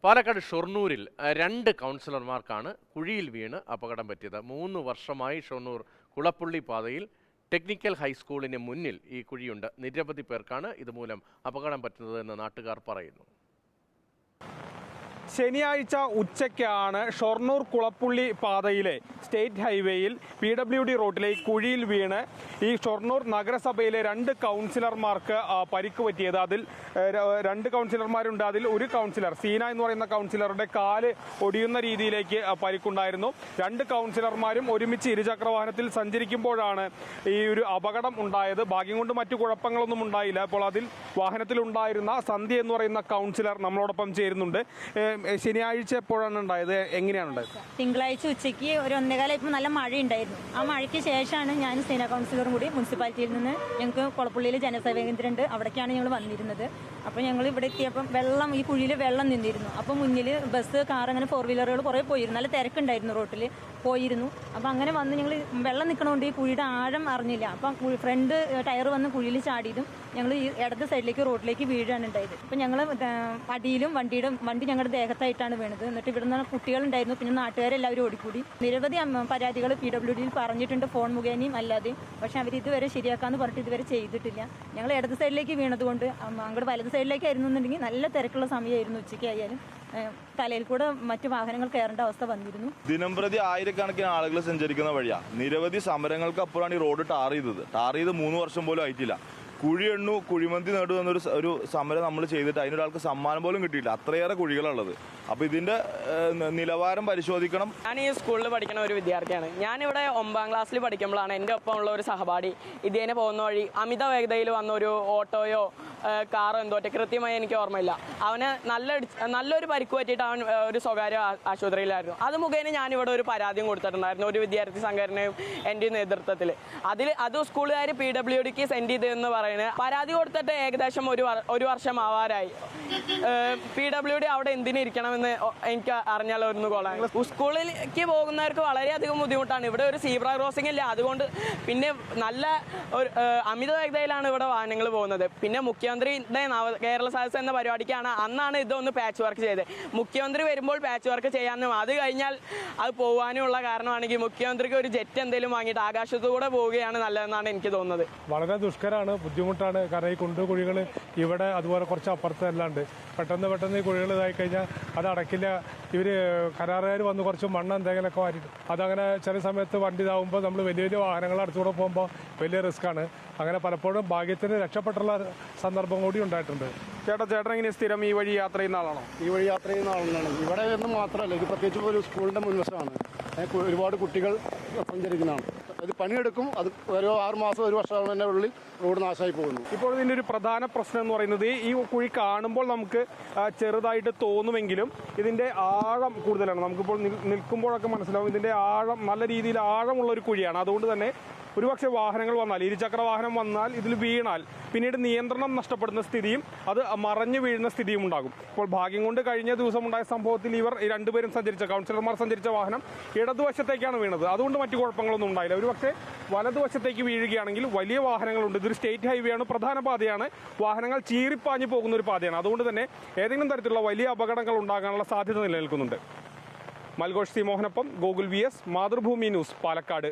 പാലക്കാട് ഷൊർണൂരിൽ രണ്ട് കൗൺസിലർമാർക്കാണ് കുഴിയിൽ വീണ് അപകടം പറ്റിയത്. 3 വർഷമായി ഷൊർണൂർ കുളപ്പുള്ളി പാതയിൽ ടെക്നിക്കൽ ഹൈസ്കൂളിന് മുന്നിൽ ഈ കുഴിയുണ്ട്. നിരവധി പേർക്കാണ് ഇതുമൂലം അപകടം പറ്റുന്നതെന്ന് നാട്ടുകാർ പറയുന്നു. ശനിയാഴ്ച ഉച്ചയ്ക്കാണ് ഷൊർണൂർ കുളപ്പുള്ളി പാതയിലെ സ്റ്റേറ്റ് ഹൈവേയിൽ PWD റോഡിലെ കുഴിയിൽ വീണ് ഈ ഷൊർണൂർ നഗരസഭയിലെ 2 കൗൺസിലർമാർക്ക് പരിക്ക് പറ്റിയത്. അതിൽ 2 കൗൺസിലർമാരുണ്ട്. അതിൽ ഒരു കൗൺസിലർ സീന എന്ന് പറയുന്ന കൗൺസിലറുടെ കാല് ഒടിയുന്ന രീതിയിലേക്ക് പരിക്കുണ്ടായിരുന്നു. 2 കൗൺസിലർമാരും ഒരുമിച്ച് ഇരുചക്രവാഹനത്തിൽ സഞ്ചരിക്കുമ്പോഴാണ് ഈ ഒരു അപകടം ഉണ്ടായത്. ഭാഗ്യം കൊണ്ട് മറ്റു കുഴപ്പങ്ങളൊന്നും ഉണ്ടായില്ല. അപ്പോൾ അതിൽ വാഹനത്തിലുണ്ടായിരുന്ന സന്ധ്യ എന്ന് പറയുന്ന കൗൺസിലർ നമ്മളോടൊപ്പം ചേരുന്നുണ്ട്. ശനിയാഴ്ച എപ്പോഴാണ് ഉണ്ടായത്? എങ്ങനെയാണ് ഉണ്ടായത്? തിങ്കളാഴ്ച ഉച്ചയ്ക്ക് ഒരു 1:15 ഇപ്പം നല്ല മഴയുണ്ടായിരുന്നു. ആ മഴയ്ക്ക് ശേഷമാണ് ഞാൻ സേനാ കൗൺസിലറും കൂടി മുനിസിപ്പാലിറ്റിയിൽ നിന്ന് ഞങ്ങൾക്ക് കുളപ്പുള്ളിയിൽ ജനസേവാ കേന്ദ്രം ഉണ്ട്, അവിടേക്കാണ് ഞങ്ങൾ വന്നിരുന്നത്. അപ്പോൾ ഞങ്ങൾ ഇവിടെ എത്തിയപ്പം വെള്ളം, ഈ കുഴിയിൽ വെള്ളം നിന്നിരുന്നു. അപ്പോൾ മുന്നിൽ ബസ്, കാർ, അങ്ങനെ 4 വീലറുകൾ കുറേ പോയിരുന്നു. നല്ല തിരക്കുണ്ടായിരുന്നു, റോട്ടിൽ പോയിരുന്നു. അപ്പോൾ അങ്ങനെ വന്ന് ഞങ്ങൾ വെള്ളം നിൽക്കണോണ്ട് ഈ കുഴിയുടെ ആഴം അറിഞ്ഞില്ല. അപ്പം ഫ്രണ്ട് ടയർ വന്ന് കുഴിയിൽ ചാടിയതും ഞങ്ങൾ ഈ ഇടത് സൈഡിലേക്ക് റോഡിലേക്ക് വീഴാണ് ഉണ്ടായത്. അപ്പം ഞങ്ങൾ അടിയിലും വണ്ടി ഞങ്ങളുടെ ദേഹത്തായിട്ടാണ് വീണത്. എന്നിട്ട് ഇവിടെ നിന്ന് കുട്ടികളുണ്ടായിരുന്നു, പിന്നെ നാട്ടുകാരെല്ലാവരും ഓടിക്കൂടി. നിരവധി പരാതികൾ PWDയിൽ പറഞ്ഞിട്ടുണ്ട്, ഫോൺ മുഖേനയും അല്ലാതെ. പക്ഷെ അവർ ഇതുവരെ ശരിയാക്കാന്ന് പറഞ്ഞിട്ട് ഇതുവരെ ചെയ്തിട്ടില്ല. ഞങ്ങൾ ഇടത് സൈഡിലേക്ക് വീണതുകൊണ്ട് അങ്ങോട്ട് വലത് സൈഡിലേക്കായിരുന്നു എന്നുണ്ടെങ്കിൽ നല്ല തിരക്കുള്ള സമയമായിരുന്നു. ഉച്ചയ്ക്കായാലും തലയിൽ കൂടെ മറ്റു വാഹനങ്ങൾ കയറേണ്ട അവസ്ഥ വന്നിരുന്നു. ദിനംപ്രതി ആയിരക്കണക്കിന് ആളുകൾ സഞ്ചരിക്കുന്ന വഴിയാണ്. നിരവധി സമരങ്ങൾക്ക് അപ്പുറമാണ് ഈ റോഡ് ടാർ ചെയ്തത്. 3 വർഷം പോലും ആയിട്ടില്ല. കുഴിയെണ്ണു, കുഴിമന്തി നേടു എന്നൊരു സമരം നമ്മൾ ചെയ്തിട്ട് അതിനൊരാൾക്ക് സമ്മാനം പോലും കിട്ടിയില്ല. അത്രയേറെ കുഴികളുള്ളത്. അപ്പോൾ ഇതിന്റെ നിലവാരം പരിശോധിക്കണം. ഞാൻ ഈ സ്കൂളിൽ പഠിക്കുന്ന ഒരു വിദ്യാർത്ഥിയാണ്. ഞാനിവിടെ 9ാം ക്ലാസ്സിൽ പഠിക്കുമ്പോഴാണ് എൻ്റെ ഒപ്പമുള്ള ഒരു സഹപാഠി ഇതേനെ പോകുന്ന വഴി അമിത വേഗതയിൽ വന്ന ഒരു ഓട്ടോയോ കാറോ എന്തോട്ടെ കൃത്യമായി എനിക്ക് ഓർമ്മയില്ല. അവന് നല്ലൊരു പരിക്ക് പറ്റിയിട്ട് അവൻ ഒരു സ്വകാര്യ ആശുപത്രിയിലായിരുന്നു. അത് മുഖേന ഞാനിവിടെ ഒരു പരാതിയും കൊടുത്തിട്ടുണ്ടായിരുന്നു, ഒരു വിദ്യാർത്ഥി സംഘടനയും എൻ്റെ നേതൃത്വത്തിൽ. അത് സ്കൂളുകാർ PWDക്ക് സെൻഡ് ചെയ്തതെന്ന് പറയുന്നത്. പരാതി കൊടുത്തിട്ട് ഏകദേശം ഒരു വർഷം ആവാറായി. PWD അവിടെ എന്തിനിരിക്കണമെന്ന് എനിക്ക് അറിഞ്ഞാലൊന്ന് കൊള്ളാം. സ്കൂളിലേക്ക് പോകുന്നവർക്ക് വളരെയധികം ബുദ്ധിമുട്ടാണ്. ഇവിടെ ഒരു സീബ്ര ക്രോസിംഗ് ഇല്ല. അതുകൊണ്ട് പിന്നെ നല്ല ഒരു അമിത വേഗതയിലാണ് ഇവിടെ വാഹനങ്ങൾ പോകുന്നത്. പിന്നെ മുഖ്യമന്ത്രിയുടെ കേരള സദസ് എന്ന പരിപാടിക്കാണ് അന്നാണ് ഇതൊന്ന് പാച്ച് വർക്ക് ചെയ്തത്. മുഖ്യമന്ത്രി വരുമ്പോൾ പാച്ച് വർക്ക് ചെയ്യാനും അത് കഴിഞ്ഞാൽ അത് പോകാനുമുള്ള കാരണമാണെങ്കിൽ മുഖ്യമന്ത്രിക്ക് ഒരു ജെറ്റ് എന്തെങ്കിലും വാങ്ങിയിട്ട് ആകാശത്തൂടെ പോവുകയാണ് നല്ലതെന്നാണ് എനിക്ക് തോന്നുന്നത്. വളരെ ദുഷ്കരമാണ്, ബുദ്ധിമുട്ടാണ്. കാരണം ഈ കുഴികൾ ഇവിടെ അതുപോലെ കുറച്ച് അപ്പുറത്ത് അല്ലാണ്ട് പെട്ടെന്ന് ഈ കുഴികൾ ഇതായി കഴിഞ്ഞാൽ അത് അടക്കില്ല. ഇവർ കരാറുകാർ വന്ന് കുറച്ച് മണ്ണ് എന്തെങ്കിലുമൊക്കെ വാരിയിട്ട് അതങ്ങനെ ചില സമയത്ത് വണ്ടി ഇതാവുമ്പോൾ നമ്മൾ വലിയ വാഹനങ്ങൾ അടുത്തുകൂടെ പോകുമ്പോൾ വലിയ റിസ്ക്കാണ്. അങ്ങനെ പലപ്പോഴും ഭാഗ്യത്തിന് രക്ഷപ്പെട്ടുള്ള സന്ദർഭം കൂടി ഉണ്ടായിട്ടുണ്ട്. ചേട്ടൻ ഇങ്ങനെ സ്ഥിരം ഈ വഴി യാത്ര ചെയ്യുന്ന ആളാണോ? ഈ വഴി യാത്ര ചെയ്യുന്ന ആളാണ്. ഇവിടെ നിന്ന് മാത്രമല്ല, ഇത് പ്രത്യേകിച്ച് ഒരു സ്കൂളിൻ്റെ മുൻവശമാണ്. ഒരുപാട് കുട്ടികൾ സഞ്ചരിക്കുന്നതാണ്. ഇത് പണിയെടുക്കും. അത് ഓരോ 6 മാസം 1 വർഷത്തിൻ്റെ ഉള്ളിൽ റോഡ് നാശമായി പോകുന്നു. ഇപ്പോൾ ഇതിൻ്റെ ഒരു പ്രധാന പ്രശ്നം എന്ന് പറയുന്നത് ഈ കുഴി കാണുമ്പോൾ നമുക്ക് ചെറുതായിട്ട് തോന്നുമെങ്കിലും ഇതിൻ്റെ ആഴം കൂടുതലാണ്. നമുക്കിപ്പോൾ നിൽക്കുമ്പോഴൊക്കെ മനസ്സിലാവും ഇതിൻ്റെ ആഴം നല്ല രീതിയിൽ ആഴമുള്ള ഒരു കുഴിയാണ്. അതുകൊണ്ട് തന്നെ ഒരുപക്ഷെ വാഹനങ്ങൾ വന്നാൽ, ഇരുചക്ര വാഹനം വന്നാൽ ഇതിൽ വീണാൽ പിന്നീട് നിയന്ത്രണം നഷ്ടപ്പെടുന്ന സ്ഥിതിയും അത് മറഞ്ഞു വീഴുന്ന സ്ഥിതിയും ഉണ്ടാകും. ഇപ്പോൾ ഭാഗ്യം കൊണ്ട് കഴിഞ്ഞ ദിവസം ഉണ്ടായ സംഭവത്തിൽ ഇവർ 2 പേരും കൗൺസിലർമാർ സഞ്ചരിച്ച വാഹനം ഇടതുവശത്തേക്കാണ് വീണത്. അതുകൊണ്ട് മറ്റു കുഴപ്പങ്ങളൊന്നും ഉണ്ടായില്ല. ഒരുപക്ഷെ വലതുവശത്തേക്ക് വീഴുകയാണെങ്കിൽ വലിയ വാഹനങ്ങളുണ്ട്. ഇതൊരു സ്റ്റേറ്റ് ഹൈവേ ആണ്, പ്രധാന പാതയാണ്, വാഹനങ്ങൾ ചീറിപ്പാഞ്ഞു പോകുന്ന ഒരു പാതയാണ്. അതുകൊണ്ട് തന്നെ ഏതെങ്കിലും തരത്തിലുള്ള വലിയ അപകടങ്ങൾ ഉണ്ടാകാനുള്ള സാധ്യത നിലനിൽക്കുന്നുണ്ട്. മൽഘോഷ് സി മോഹനൊപ്പം ഗോകുൽ VS, മാതൃഭൂമി ന്യൂസ്, പാലക്കാട്.